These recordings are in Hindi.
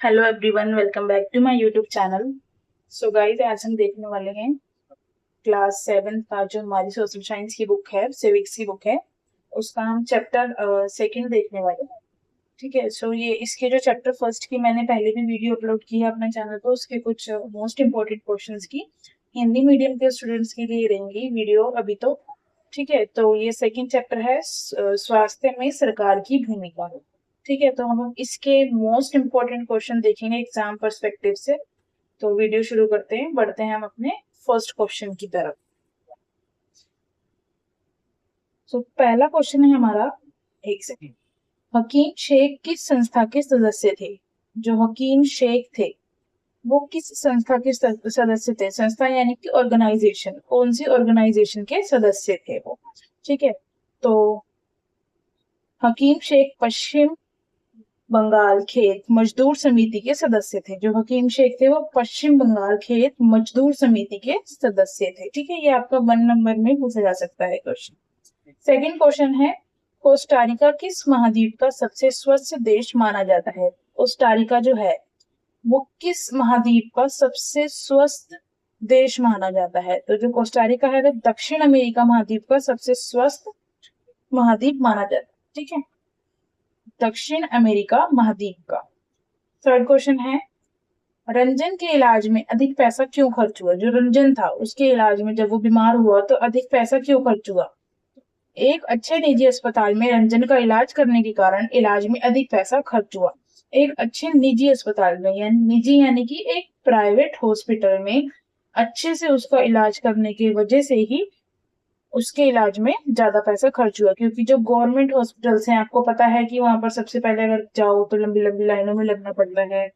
Hello everyone, welcome back to my YouTube channel. So guys, आज हम देखने वाले हैं क्लास 7 का जो हमारी सोशल साइंस की बुक है, सिविक्स की बुक है, उसका हम चैप्टर सेकंड देखने वाले हैं। ठीक है। सो ये इसके जो चैप्टर फर्स्ट की मैंने पहले भी वीडियो अपलोड की है अपने चैनल पर, उसके कुछ मोस्ट इंपॉर्टेंट क्वेश्चंस की हिंदी मीडियम के स्टूडेंट्स के लिए रहेंगी वीडियो अभी तो। ठीक है। तो ये सेकंड चैप्टर है स्वास्थ्य में सरकार की भूमिका। ठीक है। तो हम इसके मोस्ट इम्पोर्टेंट क्वेश्चन देखेंगे एग्जाम पर्सपेक्टिव से। तो वीडियो शुरू करते हैं, बढ़ते हैं हम अपने फर्स्ट क्वेश्चन की तरफ। तो पहला क्वेश्चन है हमारा, एक सेकेंड। हकीम शेख किस संस्था के सदस्य थे? जो हकीम शेख थे वो किस संस्था के सदस्य थे? संस्था यानी कि ऑर्गेनाइजेशन, कौन सी ऑर्गेनाइजेशन के सदस्य थे वो? ठीक है। तो हकीम शेख पश्चिम बंगाल खेत मजदूर समिति के सदस्य थे। जो हकीम शेख थे वो पश्चिम बंगाल खेत मजदूर समिति के सदस्य थे। ठीक है। ये आपका 1 नंबर में पूछा जा सकता है क्वेश्चन। सेकंड क्वेश्चन है, कोस्टारिका किस महाद्वीप का सबसे स्वच्छ देश माना जाता है? कोस्टारिका जो है वो किस महाद्वीप का सबसे स्वस्थ देश माना जाता है? तो जो कोस्टारिका है वो दक्षिण अमेरिका महाद्वीप का सबसे स्वस्थ महाद्वीप माना जाता है। ठीक है, दक्षिण अमेरिका महाद्वीप का। थर्ड क्वेश्चन है, रंजन के इलाज में अधिक पैसा क्यों खर्च हुआ? जो रंजन था उसके इलाज में, जब वो बीमार हुआ तो अधिक पैसा क्यों खर्च हुआ? एक अच्छे निजी अस्पताल में रंजन का इलाज करने के कारण इलाज में अधिक पैसा खर्च हुआ। एक अच्छे निजी अस्पताल में, यानी निजी यानी कि एक प्राइवेट हॉस्पिटल में अच्छे से उसका इलाज करने की वजह से ही उसके इलाज में ज्यादा पैसा खर्च हुआ। क्योंकि जो गवर्नमेंट हॉस्पिटल्स हैं, आपको पता है कि वहां पर सबसे पहले अगर जाओ तो लंबी लंबी लाइनों में लगना पड़ता है,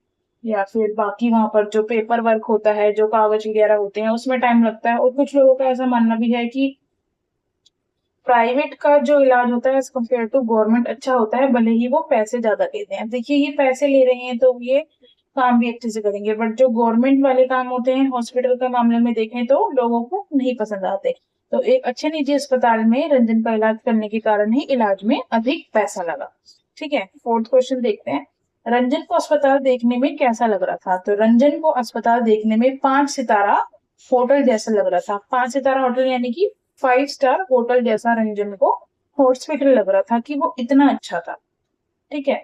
या फिर बाकी वहां पर जो पेपर वर्क होता है, जो कागज वगैरह होते हैं, उसमें टाइम लगता है। और कुछ लोगों का ऐसा मानना भी है कि प्राइवेट का जो इलाज होता है एज कम्पेयर टू गवर्नमेंट अच्छा होता है, भले ही वो पैसे ज्यादा लेते हैं। देखिए, ये पैसे ले रहे हैं तो ये काम भी अच्छे से करेंगे, बट जो गवर्नमेंट वाले काम होते हैं हॉस्पिटल के मामले में देखें तो लोगों को नहीं पसंद आते। तो एक अच्छे निजी अस्पताल में रंजन का इलाज करने के कारण ही इलाज में अधिक पैसा लगा। ठीक है। फोर्थ क्वेश्चन देखते हैं, रंजन को अस्पताल देखने में कैसा लग रहा था? तो रंजन को अस्पताल देखने में 5 सितारा होटल जैसा लग रहा था। 5 सितारा होटल यानी कि 5 स्टार होटल जैसा रंजन को हॉस्पिटल लग रहा था, कि वो इतना अच्छा था। ठीक है।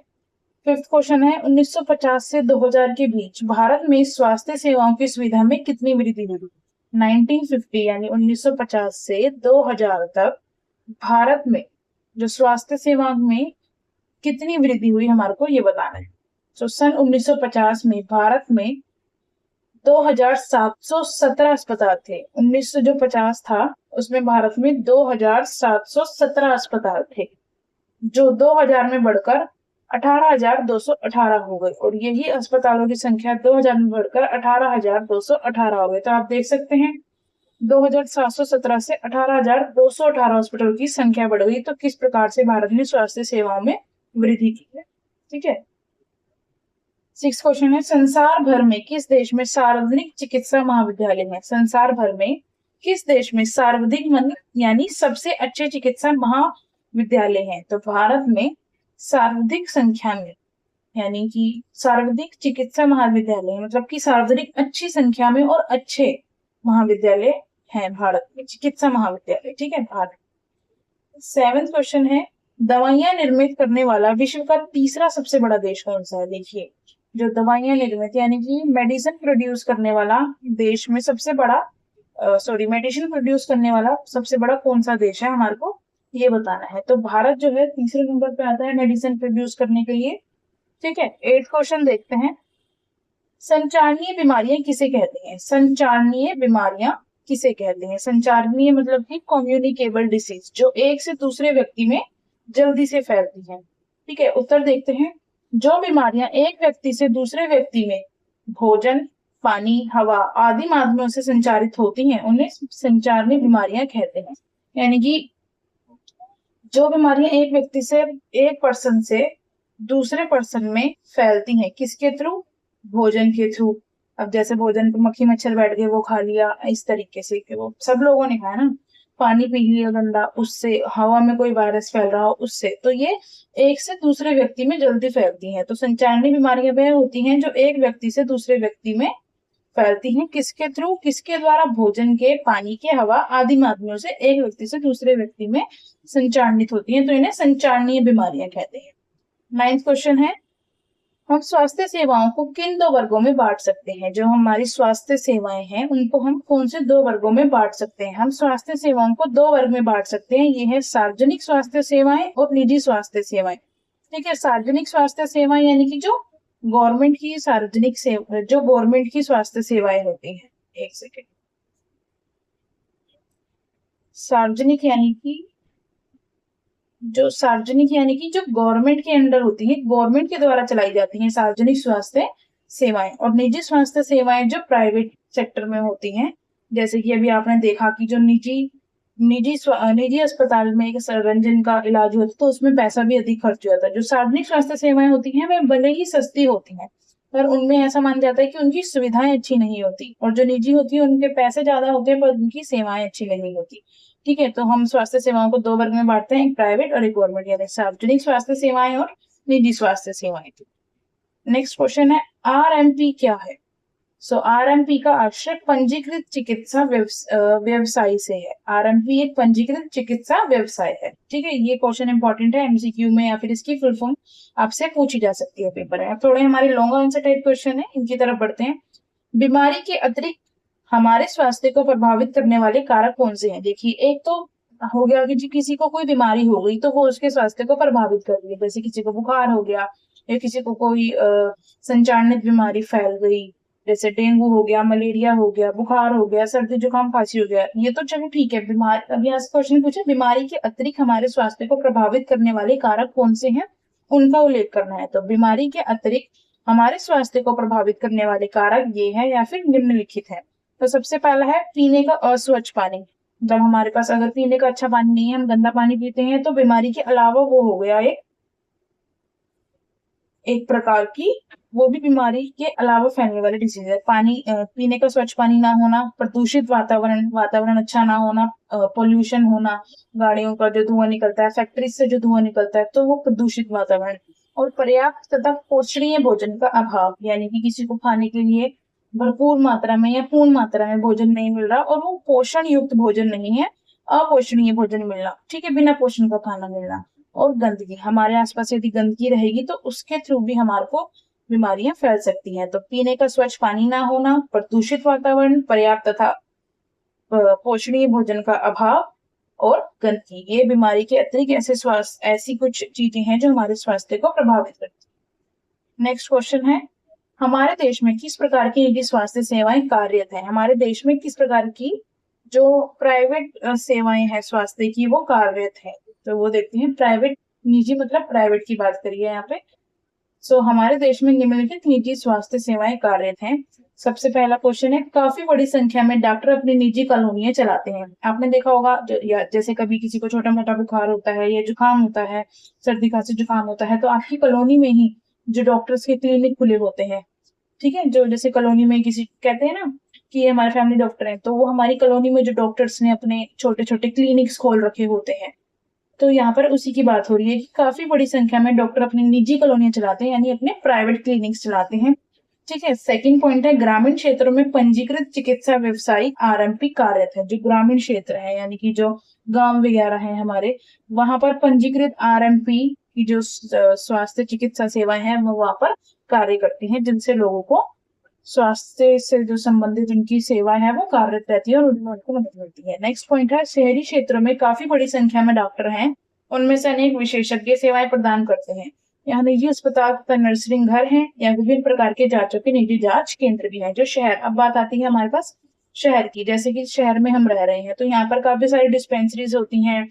फिफ्थ क्वेश्चन है, 1950 से 2000 के बीच भारत में स्वास्थ्य सेवाओं की सुविधा में कितनी वृद्धि हुई? 1950 यानी 1950 से 2000 तक भारत में जो स्वास्थ्य सेवा में कितनी वृद्धि हुई, हमारे को ये बताना है। तो सन 1950 में भारत में 2717 अस्पताल थे। 1950 था उसमें भारत में 2717 अस्पताल थे, जो 2000 में बढ़कर 18,218 हो गए। और यही अस्पतालों की संख्या 2000 में बढ़कर 18,218 हो गए। तो आप देख सकते हैं 2717 से 18,218 हॉस्पिटल की संख्या बढ़ गई। तो किस प्रकार से भारत ने स्वास्थ्य सेवाओं में वृद्धि की है। ठीक है। सिक्स क्वेश्चन है, संसार भर में किस देश में सार्वजनिक चिकित्सा महाविद्यालय है? संसार भर में किस देश में सार्वजनिक यानी सबसे अच्छे चिकित्सा महाविद्यालय हैं? तो भारत में सर्वाधिक संख्या में, यानी कि सार्वजनिक चिकित्सा महाविद्यालय मतलब कि सार्वजनिक अच्छी संख्या में और अच्छे महाविद्यालय हैं भारत में, चिकित्सा महाविद्यालय। ठीक है, भारत। सेवेंथ क्वेश्चन है, दवाइयां निर्मित करने वाला विश्व का तीसरा सबसे बड़ा देश कौन सा है? देखिए, जो दवाइयां निर्मित यानी कि मेडिसिन प्रोड्यूस करने वाला देश में सबसे बड़ा मेडिसिन प्रोड्यूस करने वाला सबसे बड़ा कौन सा देश है, हमारे को ये बताना है। तो भारत जो है तीसरे नंबर पे आता है मेडिसिन प्रोड्यूस करने के लिए। ठीक है। एट क्वेश्चन देखते हैं, संचारणीय बीमारियां किसे कहते हैं? संचारणीय बीमारियां किसे कहते हैं? संचारणीय मतलब कि कम्युनिकेबल डिसीज, जो एक से दूसरे व्यक्ति में जल्दी से फैलती हैं। ठीक है। उत्तर देखते हैं, जो बीमारियां एक व्यक्ति से दूसरे व्यक्ति में भोजन, पानी, हवा आदि माध्यमों से संचारित होती हैं उन्हें संचारणीय बीमारियां कहते हैं। यानी कि जो बीमारियां एक व्यक्ति से, एक पर्सन से दूसरे पर्सन में फैलती हैं, किसके थ्रू? भोजन के थ्रू। अब जैसे भोजन पे मक्खी मच्छर बैठ गए, वो खा लिया, इस तरीके से कि वो सब लोगों ने खाया ना। पानी पी लिया गंदा उससे, हवा में कोई वायरस फैल रहा हो उससे, तो ये एक से दूसरे व्यक्ति में जल्दी फैलती हैं। तो संचारणीय बीमारियां वह होती हैं जो एक व्यक्ति से दूसरे व्यक्ति में फैलती हैं। किसके थ्रू? किसके द्वारा? भोजन के, पानी के, हवा आदि माध्यमों से एक व्यक्ति से दूसरे व्यक्ति में संचारित होती हैं, तो इन्हें संचारणीय बीमारियां कहते हैं। 9th क्वेश्चन है, हम स्वास्थ्य सेवाओं को किन 2 वर्गों में बांट सकते हैं? जो हमारी स्वास्थ्य सेवाएं हैं उनको हम कौन से 2 वर्गों में बांट सकते हैं? हम स्वास्थ्य सेवाओं को 2 वर्ग में बांट सकते हैं। ये है सार्वजनिक स्वास्थ्य सेवाएं और निजी स्वास्थ्य सेवाएं। ठीक है, सार्वजनिक स्वास्थ्य सेवाएं यानी कि जो गवर्नमेंट की सार्वजनिक सेवा, जो गवर्नमेंट की स्वास्थ्य सेवाएं होती हैं। एक सेकेंड, सार्वजनिक यानी कि जो गवर्नमेंट के अंडर होती है, गवर्नमेंट के द्वारा चलाई जाती हैं सार्वजनिक स्वास्थ्य सेवाएं, और निजी स्वास्थ्य सेवाएं जो प्राइवेट सेक्टर में होती हैं। जैसे कि अभी आपने देखा कि जो निजी अस्पताल में एक सर्जन का इलाज होता है तो उसमें पैसा भी अधिक खर्च होता है। जो सार्वजनिक स्वास्थ्य सेवाएं होती हैं वह भले ही सस्ती होती हैं, पर उनमें ऐसा माना जाता है कि उनकी सुविधाएं अच्छी नहीं होती, और जो निजी होती है उनके पैसे ज्यादा होते हैं पर उनकी सेवाएं अच्छी नहीं होती। ठीक है, तो हम स्वास्थ्य सेवाओं को 2 वर्ग में बांटते हैं, एक प्राइवेट और एक गवर्नमेंट, यानी सार्वजनिक स्वास्थ्य सेवाएं और निजी स्वास्थ्य सेवाएं। नेक्स्ट क्वेश्चन है, आरएमपी क्या है? सो आरएमपी का अक्षर पंजीकृत चिकित्सा व्यवसाय से है। आरएमपी एक पंजीकृत चिकित्सा व्यवसाय है। ठीक है, ये क्वेश्चन इंपॉर्टेंट है, एमसीक्यू में या फिर इसकी फुल फॉर्म आपसे पूछी जा सकती है पेपर में। थोड़े हमारे लॉन्ग आंसर टाइप क्वेश्चन है, इनकी तरफ बढ़ते हैं। बीमारी के अतिरिक्त हमारे स्वास्थ्य को प्रभावित करने वाले कारक कौन से हैं? देखिए, एक तो हो गया कि किसी को कोई बीमारी हो गई तो वो उसके स्वास्थ्य को प्रभावित कर रही है, जैसे किसी को बुखार हो गया या किसी को कोई संचारित बीमारी फैल गई, जैसे डेंगू हो गया, मलेरिया हो गया, बुखार हो गया, सर्दी जुकाम खांसी हो गया, ये तो चलो ठीक है। अभी यहाँ से क्वेश्चन पूछे, बीमारी के अतिरिक्त हमारे स्वास्थ्य को प्रभावित करने वाले कारक कौन से हैं, उनका उल्लेख करना है। तो बीमारी के अतिरिक्त हमारे स्वास्थ्य को प्रभावित करने वाले कारक ये है या फिर निम्नलिखित है। तो सबसे पहला है पीने का अस्वच्छ पानी। मतलब हमारे पास अगर पीने का अच्छा पानी नहीं है, हम गंदा पानी पीते हैं, तो बीमारी के अलावा वो हो गया एक प्रकार की, वो भी बीमारी के अलावा फैलने वाली डिजीज है। पानी पीने का स्वच्छ पानी ना होना, प्रदूषित वातावरण अच्छा ना होना, पोल्यूशन होना, गाड़ियों का जो धुआं निकलता है, फैक्ट्री से जो धुआं निकलता है, तो वो प्रदूषित वातावरण, और पर्याप्त तथा पोषणीय भोजन का अभाव, यानी कि किसी को खाने के लिए भरपूर मात्रा में या पूर्ण मात्रा में भोजन नहीं मिल रहा और वो पोषण युक्त भोजन नहीं है, अपोषणीय भोजन मिलना। ठीक है, बिना पोषण का खाना मिलना। और गंदगी, हमारे आसपास यदि गंदगी रहेगी तो उसके थ्रू भी हमारे को बीमारियां फैल सकती हैं। तो पीने का स्वच्छ पानी ना होना, प्रदूषित वातावरण, पर्याप्त तथा पोषणीय भोजन का अभाव और गंदगी, ये बीमारी के अतिरिक्त ऐसी कुछ चीजें हैं जो हमारे स्वास्थ्य को प्रभावित करती है। नेक्स्ट क्वेश्चन है, हमारे देश में किस प्रकार की निजी स्वास्थ्य सेवाएं कार्यरत है? हमारे देश में किस प्रकार की जो प्राइवेट सेवाएं हैं स्वास्थ्य की वो कार्यरत है? तो वो देखते हैं, प्राइवेट, निजी मतलब प्राइवेट की बात करिए यहाँ पे। सो हमारे देश में निम्नलिखित निजी स्वास्थ्य सेवाएं कार्यरत हैं। सबसे पहला क्वेश्चन है, काफी बड़ी संख्या में डॉक्टर अपनी निजी कॉलोनियां चलाते हैं। आपने देखा होगा जैसे कभी किसी को छोटा मोटा बुखार होता है या जुकाम होता है, सर्दी खांसी जुकाम होता है, तो आपकी कॉलोनी में ही जो डॉक्टर्स के क्लिनिक खुले होते हैं। ठीक है, जो जैसे कॉलोनी में किसी कहते हैं ना कि ये हमारे फैमिली डॉक्टर हैं, तो वो हमारी कॉलोनी में जो डॉक्टर्स ने अपने छोटे छोटे क्लिनिक्स खोल रखे होते हैं। तो यहाँ पर उसी की बात हो रही है कि काफी बड़ी संख्या में डॉक्टर अपनी निजी कॉलोनियां चलाते हैं, यानी अपने प्राइवेट क्लिनिक्स चलाते हैं। ठीक है, सेकंड पॉइंट है, ग्रामीण क्षेत्रों में पंजीकृत चिकित्सा व्यवसायी आरएमपी कार्यरत है। जो ग्रामीण क्षेत्र है यानी कि जो गांव वगैरह है हमारे, वहां पर पंजीकृत आरएमपी की जो स्वास्थ्य चिकित्सा सेवाएं हैं वो वहां पर कार्य करती हैं, जिनसे लोगों को स्वास्थ्य से जो संबंधित उनकी सेवा है वो कार्यरत रहती है और उनमें उनको मदद मिलती है। नेक्स्ट पॉइंट है, शहरी क्षेत्रों में काफी बड़ी संख्या में डॉक्टर हैं, उनमें से अनेक विशेषज्ञ सेवाएं प्रदान करते हैं। यहाँ निजी अस्पताल तथा नर्सिंग घर हैं या विभिन्न प्रकार के जांचों के निजी जांच केंद्र भी हैं। जो शहर, अब बात आती है हमारे पास शहर की, जैसे कि शहर में हम रह रहे हैं तो यहाँ पर काफी सारी डिस्पेंसरीज होती हैं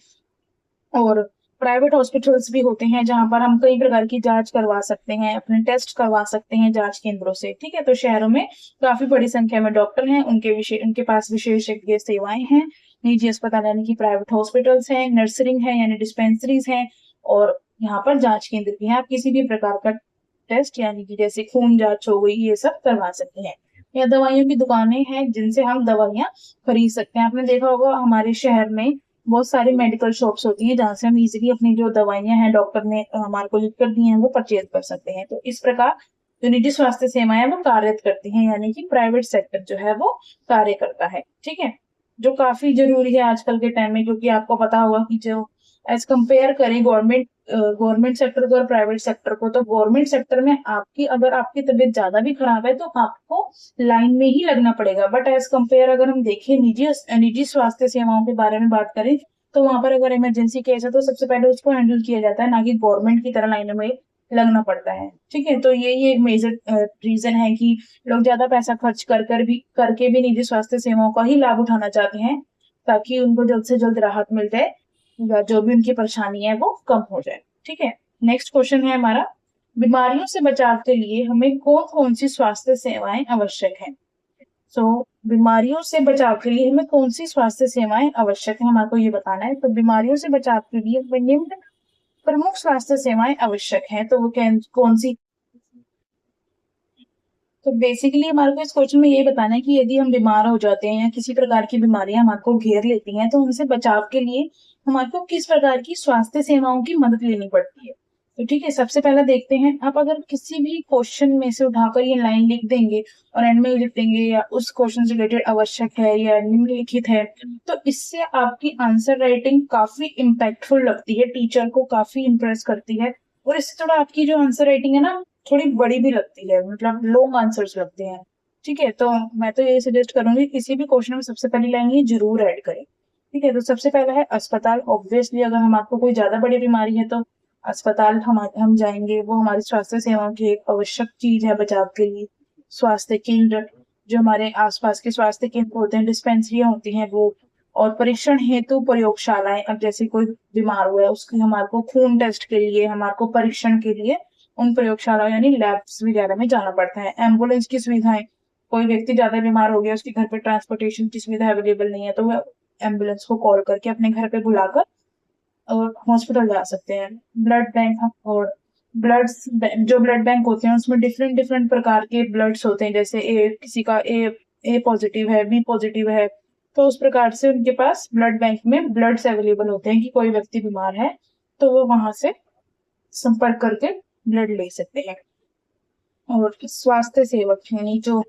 और प्राइवेट हॉस्पिटल्स भी होते हैं जहां पर हम कई प्रकार की जांच करवा सकते हैं, अपने टेस्ट करवा सकते हैं जांच केंद्रों से। ठीक है, तो शहरों में काफी बड़ी संख्या में डॉक्टर हैं, उनके पास विशेषज्ञ सेवाएं हैं। निजी अस्पताल यानी कि प्राइवेट हॉस्पिटल्स हैं, नर्सिंग है यानी डिस्पेंसरीज हैं, और यहाँ पर जांच केंद्र भी हैं। आप किसी भी प्रकार का टेस्ट यानी कि जैसे खून जांच हो गई, ये सब करवा सकते हैं। या दवाइयों की दुकानें हैं जिनसे हम दवाइयाँ खरीद सकते हैं। आपने देखा होगा हमारे शहर में बहुत सारी मेडिकल शॉप्स होती हैं जहाँ से हम इजीली अपनी जो दवाइयाँ हैं डॉक्टर ने हमारे को लिख कर दी हैं वो परचेज कर सकते हैं। तो इस प्रकार जो निजी स्वास्थ्य सेवाएं वो कार्य करती हैं, यानी कि प्राइवेट सेक्टर जो है वो कार्य करता है। ठीक है, जो काफी जरूरी है आजकल के टाइम में, क्योंकि आपको पता होगा कि जो एज कंपेयर करें गवर्नमेंट सेक्टर को और प्राइवेट सेक्टर को, तो गवर्नमेंट सेक्टर में अगर आपकी तबीयत ज्यादा भी खराब है तो आपको लाइन में ही लगना पड़ेगा। बट एज कंपेयर अगर हम देखें निजी स्वास्थ्य सेवाओं के बारे में बात करें, तो वहां पर अगर इमरजेंसी केस है तो सबसे पहले उसको हैंडल किया जाता है, ना कि गवर्नमेंट की तरह लाइनों में लगना पड़ता है। ठीक है, तो ये एक मेजर रीजन है कि लोग ज्यादा पैसा खर्च करके भी निजी स्वास्थ्य सेवाओं का ही लाभ उठाना चाहते हैं, ताकि उनको जल्द से जल्द राहत मिल जाए या जो भी उनकी परेशानी है वो कम हो जाए। ठीक है, नेक्स्ट क्वेश्चन है हमारा, बीमारियों से बचाव के लिए हमें कौन कौन सी स्वास्थ्य सेवाएं आवश्यक हैं। सो बीमारियों से बचाव के लिए हमें कौन सी स्वास्थ्य सेवाएं आवश्यक है, हमारे को ये बताना है। तो बीमारियों से बचाव के लिए हमें निम्न प्रमुख स्वास्थ्य सेवाएं आवश्यक हैं, तो वो कौन सी। तो बेसिकली हमारे को इस क्वेश्चन में ये बताना है कि यदि हम बीमार हो जाते हैं या किसी प्रकार की बीमारियां हमारे को घेर लेती हैं, तो उनसे बचाव के लिए हमारे को किस प्रकार की स्वास्थ्य सेवाओं की मदद लेनी पड़ती है। तो ठीक है, सबसे पहला देखते हैं, आप अगर किसी भी क्वेश्चन में से उठाकर ये लाइन लिख देंगे और एंड में लिख देंगे या उस क्वेश्चन से रिलेटेड आवश्यक है या निम्नलिखित है, तो इससे आपकी आंसर राइटिंग काफी इम्पैक्टफुल लगती है, टीचर को काफी इम्प्रेस करती है, और इससे थोड़ा आपकी जो आंसर राइटिंग है ना थोड़ी बड़ी भी लगती है, मतलब लॉन्ग आंसर्स लगते हैं। ठीक है, तो मैं तो ये सजेस्ट करूंगी किसी भी क्वेश्चन में सबसे पहली लाइन ये जरूर ऐड करें। ठीक है, तो सबसे पहला है अस्पताल। ऑब्वियसली अगर हम आपको कोई ज्यादा बड़ी बीमारी है तो अस्पताल हम जाएंगे, वो हमारी स्वास्थ्य सेवाओं की एक आवश्यक चीज है बचाव के लिए। स्वास्थ्य केंद्र, जो हमारे आसपास के स्वास्थ्य केंद्र होते हैं, डिस्पेंसरियां होती हैं वो, और परीक्षण हेतु प्रयोगशालाएं। अब जैसे कोई बीमार हुआ है उसकी हमारे को खून टेस्ट के लिए, हमारे को परीक्षण के लिए उन प्रयोगशाला यानी लैब्स वगैरह में जाना पड़ता है। एम्बुलेंस की सुविधाएं, कोई व्यक्ति ज्यादा बीमार हो गया, उसके घर पे ट्रांसपोर्टेशन की सुविधा अवेलेबल नहीं है, तो वह एम्बुलेंस को कॉल करके अपने घर पे बुलाकर और हॉस्पिटल जा सकते हैं। ब्लड बैंक, और ब्लड बैंक होते हैं उसमें डिफरेंट डिफरेंट प्रकार के ब्लड्स होते हैं, जैसे किसी का ए पॉजिटिव है, बी पॉजिटिव है, तो उस प्रकार से उनके पास ब्लड बैंक में ब्लड्स अवेलेबल होते हैं कि कोई व्यक्ति बीमार है तो वो वहां से संपर्क करके ब्लड ले सकते हैं। और स्वास्थ्य सेवक यानी जो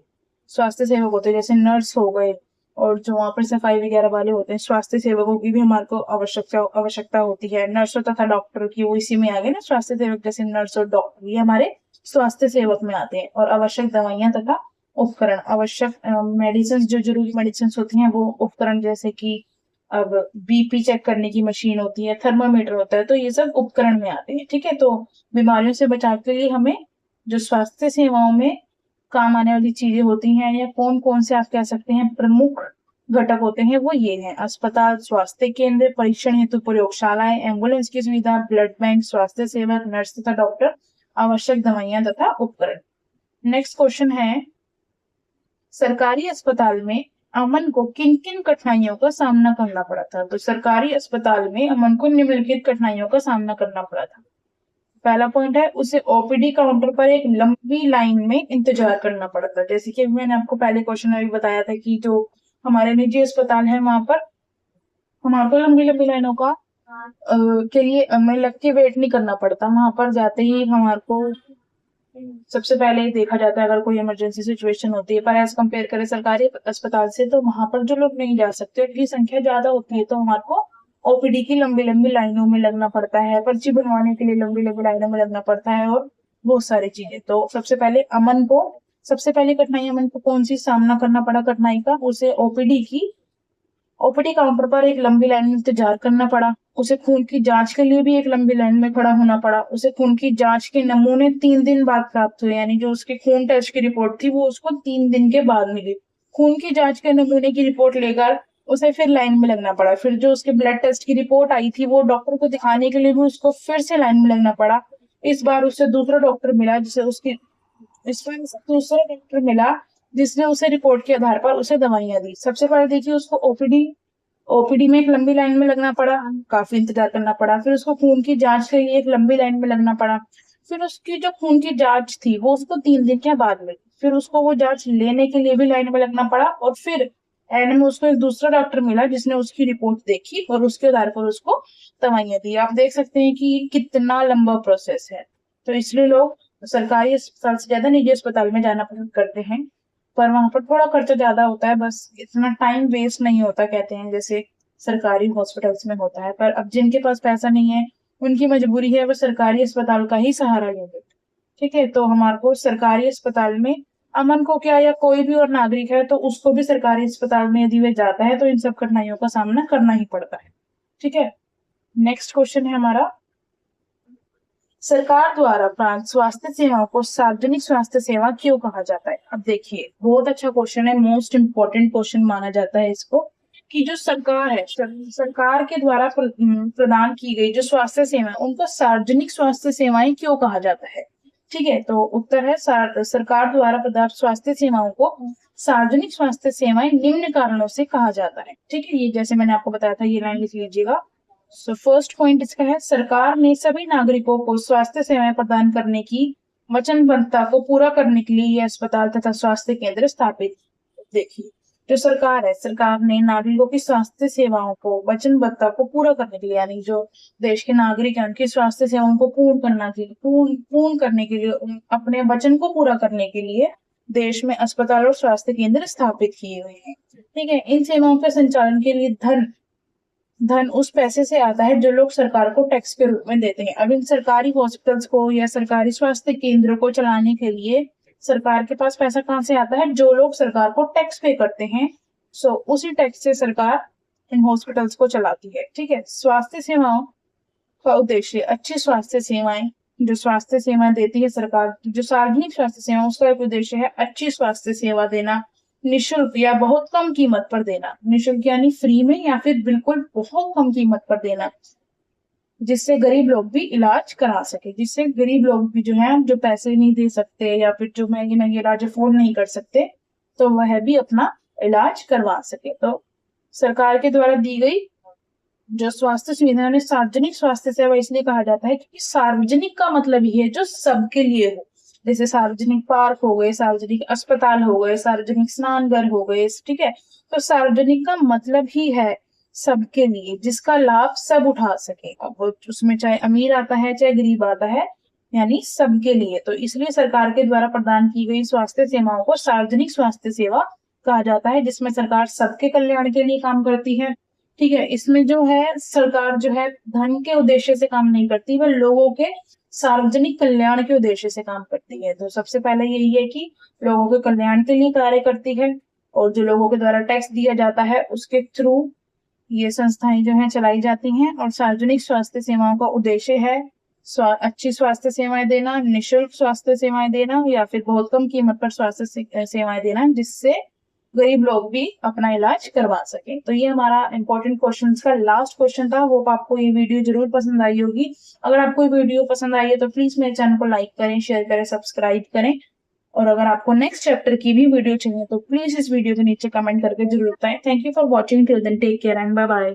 स्वास्थ्य सेवक होते हैं जैसे नर्स हो गए, और जो वहाँ पर सफाई वगैरह वाले होते हैं, स्वास्थ्य सेवकों की भी हमारे को आवश्यकता होती है। नर्सों तथा डॉक्टर की वो इसी में आ गए ना, स्वास्थ्य सेवक जैसे नर्स और डॉक्टर ये हमारे स्वास्थ्य सेवक में आते हैं। और आवश्यक दवाइयां तथा उपकरण, आवश्यक मेडिसिन, जो जरूरी मेडिसिन होती हैं वो, उपकरण जैसे कि अब बीपी चेक करने की मशीन होती है, थर्मामीटर होता है, तो ये सब उपकरण में आते हैं। ठीक है, तो बीमारियों से बचाव के लिए हमें जो स्वास्थ्य सेवाओं में काम आने वाली चीजें होती हैं, या कौन कौन से आप कह सकते हैं प्रमुख घटक होते हैं, वो ये हैं: अस्पताल, स्वास्थ्य केंद्र, परीक्षण हेतु प्रयोगशालाएं, एम्बुलेंस की सुविधा, ब्लड बैंक, स्वास्थ्य सेवक, नर्स तथा डॉक्टर, आवश्यक दवाइयां तथा उपकरण। नेक्स्ट क्वेश्चन है, सरकारी अस्पताल में अमन को किन किन कठिनाइयों का सामना करना पड़ा था। तो सरकारी अस्पताल में अमन को निम्नलिखित कठिनाइयों का सामना करना पड़ा था। पहला पॉइंट है, उसे ओपीडी काउंटर पर एक लंबी लाइन में इंतजार करना पड़ा था। जैसे कि मैंने आपको पहले क्वेश्चन में भी बताया था कि जो हमारे निजी अस्पताल है वहां पर हमारे को लंबी लंबी लाइनों का के लिए हमें लग के वेट नहीं करना पड़ता। वहां पर जाते ही हमारे को सबसे पहले देखा जाता है अगर कोई इमरजेंसी सिचुएशन होती है, पर एज कंपेयर करें सरकारी अस्पताल से, तो वहां पर जो लोग नहीं जा सकते उनकी संख्या ज्यादा होती है, तो हमारे को ओपीडी की लंबी लंबी लाइनों में लगना पड़ता है, पर्ची बनवाने के लिए लंबी लंबी लाइनों में लगना पड़ता है, और बहुत सारी चीजें। तो सबसे पहले सबसे पहली कठिनाई अमन को कौन सी सामना करना पड़ा कठिनाई का, उसे ओपीडी काउंटर पर एक लंबी लाइन में इंतजार करना पड़ा, उसे खून की जांच के लिए भी एक लंबी लाइन में खड़ा होना पड़ा, उसे खून की जांच के नमूने 3 दिन बाद प्राप्त हुए, यानी जो उसके खून टेस्ट की रिपोर्ट थी वो उसको 3 दिन के बाद मिली। खून की जांच के नमूने की रिपोर्ट लेकर उसे फिर लाइन में लगना पड़ा। फिर जो उसके ब्लड टेस्ट की रिपोर्ट आई थी वो डॉक्टर को दिखाने के लिए भी उसको फिर से लाइन में लगना पड़ा। इस बार उससे दूसरा डॉक्टर मिला जिसने उसे रिपोर्ट के आधार पर उसे दवाइयां दी। सबसे पहले देखिए उसको ओपीडी में एक लंबी लाइन में लगना पड़ा, काफी इंतजार करना पड़ा। फिर उसको खून की जांच के लिए एक लंबी लाइन में लगना पड़ा। फिर उसकी जो खून की जांच थी वो उसको 3 दिन के बाद मिली। फिर उसको वो जांच लेने के लिए भी लाइन में लगना पड़ा, और फिर एंड में उसको एक दूसरा डॉक्टर मिला जिसने उसकी रिपोर्ट देखी और उसके आधार पर उसको दवाइयां दी। आप देख सकते हैं कि कितना लंबा प्रोसेस है। तो इसलिए लोग सरकारी अस्पताल से ज्यादा निजी अस्पताल में जाना पसंद करते हैं, पर वहां पर थोड़ा खर्चा ज्यादा होता है, बस इतना टाइम वेस्ट नहीं होता कहते हैं जैसे सरकारी हॉस्पिटल्स में होता है। पर अब जिनके पास पैसा नहीं है, उनकी मजबूरी है वो सरकारी अस्पताल का ही सहारा लेंगे। ठीक है, तो हमारे को सरकारी अस्पताल में, अमन को क्या या कोई भी और नागरिक है तो उसको भी सरकारी अस्पताल में यदि वह जाता है तो इन सब कठिनाइयों का सामना करना ही पड़ता है। ठीक है, नेक्स्ट क्वेश्चन है हमारा, सरकार द्वारा प्राप्त स्वास्थ्य सेवाओं को सार्वजनिक स्वास्थ्य सेवा क्यों कहा जाता है? अब देखिए, बहुत अच्छा क्वेश्चन है, मोस्ट इम्पोर्टेंट क्वेश्चन माना जाता है इसको, कि जो सरकार है, सरकार के द्वारा प्रदान की गई जो स्वास्थ्य सेवाएं, उनको सार्वजनिक स्वास्थ्य सेवाएं क्यों कहा जाता है? ठीक है, तो उत्तर है सरकार द्वारा प्रदत्त स्वास्थ्य सेवाओं को सार्वजनिक स्वास्थ्य सेवाएं निम्न कारणों से कहा जाता है। ठीक है, ये जैसे मैंने आपको बताया था, ये लाइन लिख लीजिएगा। सो फर्स्ट पॉइंट इसका है, सरकार ने सभी नागरिकों को स्वास्थ्य सेवाएं प्रदान करने की वचनबद्धता को पूरा करने के लिए ये अस्पताल तथा स्वास्थ्य केंद्र स्थापित। देखिए, जो सरकार है, सरकार ने नागरिकों की स्वास्थ्य सेवाओं को वचनबद्धता को पूरा करने के लिए, यानी जो देश के नागरिक हैं उनकी स्वास्थ्य सेवाओं को पूर्ण करने के लिए, अपने वचन को पूरा करने के लिए देश में अस्पताल और स्वास्थ्य केंद्र स्थापित किए हुए हैं। ठीक है, इन सेवाओं के संचालन के लिए धन उस पैसे से आता है जो लोग सरकार को टैक्स के रूप में देते हैं। अब इन सरकारी हॉस्पिटल्स को या सरकारी स्वास्थ्य केंद्र को चलाने के लिए सरकार के पास पैसा कहाँ से आता है? जो लोग सरकार को टैक्स पे करते हैं, सो उसी टैक्स से सरकार इन हॉस्पिटल्स को चलाती है। ठीक है, स्वास्थ्य सेवाओं का उद्देश्य अच्छी स्वास्थ्य सेवाएं, जो स्वास्थ्य सेवाएं देती है सरकार, जो सार्वजनिक स्वास्थ्य सेवा, उसका एक उद्देश्य है अच्छी स्वास्थ्य सेवा देना, निःशुल्क या बहुत कम कीमत पर देना। निःशुल्क यानी फ्री में या फिर बिल्कुल बहुत कम कीमत पर देना, जिससे गरीब लोग भी इलाज करा सके, जिससे गरीब लोग भी जो है, जो पैसे नहीं दे सकते या फिर जो महंगे महंगे इलाज अफोर्ड नहीं कर सकते, तो वह भी अपना इलाज करवा सके। तो सरकार के द्वारा दी गई जो स्वास्थ्य सुविधा है, सार्वजनिक स्वास्थ्य सेवा इसलिए कहा जाता है क्योंकि सार्वजनिक का मतलब ये है जो सबके लिए हो, जैसे सार्वजनिक पार्क हो गए, सार्वजनिक अस्पताल हो गए, सार्वजनिक स्नानघर हो गए। ठीक है, तो सार्वजनिक का मतलब ही है सबके लिए, जिसका लाभ सब उठा सके। अब उसमें चाहे अमीर आता है चाहे गरीब आता है, यानी सबके लिए। तो इसलिए सरकार के द्वारा प्रदान की गई स्वास्थ्य सेवाओं को सार्वजनिक स्वास्थ्य सेवा कहा जाता है, जिसमें सरकार सबके कल्याण के लिए काम करती है। ठीक है, इसमें जो है सरकार जो है धन के उद्देश्य से काम नहीं करती, वह लोगों के सार्वजनिक कल्याण के उद्देश्य से काम करती है। तो सबसे पहले यही है कि लोगों के कल्याण के लिए कार्य करती है, और जो लोगों के द्वारा टैक्स दिया जाता है उसके थ्रू ये संस्थाएं जो है चलाई जाती हैं। और सार्वजनिक स्वास्थ्य सेवाओं का उद्देश्य है अच्छी स्वास्थ्य सेवाएं देना, निःशुल्क स्वास्थ्य सेवाएं देना या फिर बहुत कम कीमत पर स्वास्थ्य सेवाएं देना, जिससे गरीब लोग भी अपना इलाज करवा सके। तो ये हमारा इंपॉर्टेंट क्वेश्चन का लास्ट क्वेश्चन था। होप आपको ये वीडियो जरूर पसंद आई होगी। अगर आपको ये वीडियो पसंद आई है तो प्लीज मेरे चैनल को लाइक करें, शेयर करें, सब्सक्राइब करें। और अगर आपको नेक्स्ट चैप्टर की भी वीडियो चाहिए तो प्लीज इस वीडियो के नीचे कमेंट करके जरूर बताएं। Thank you for watching, till then take care and bye bye.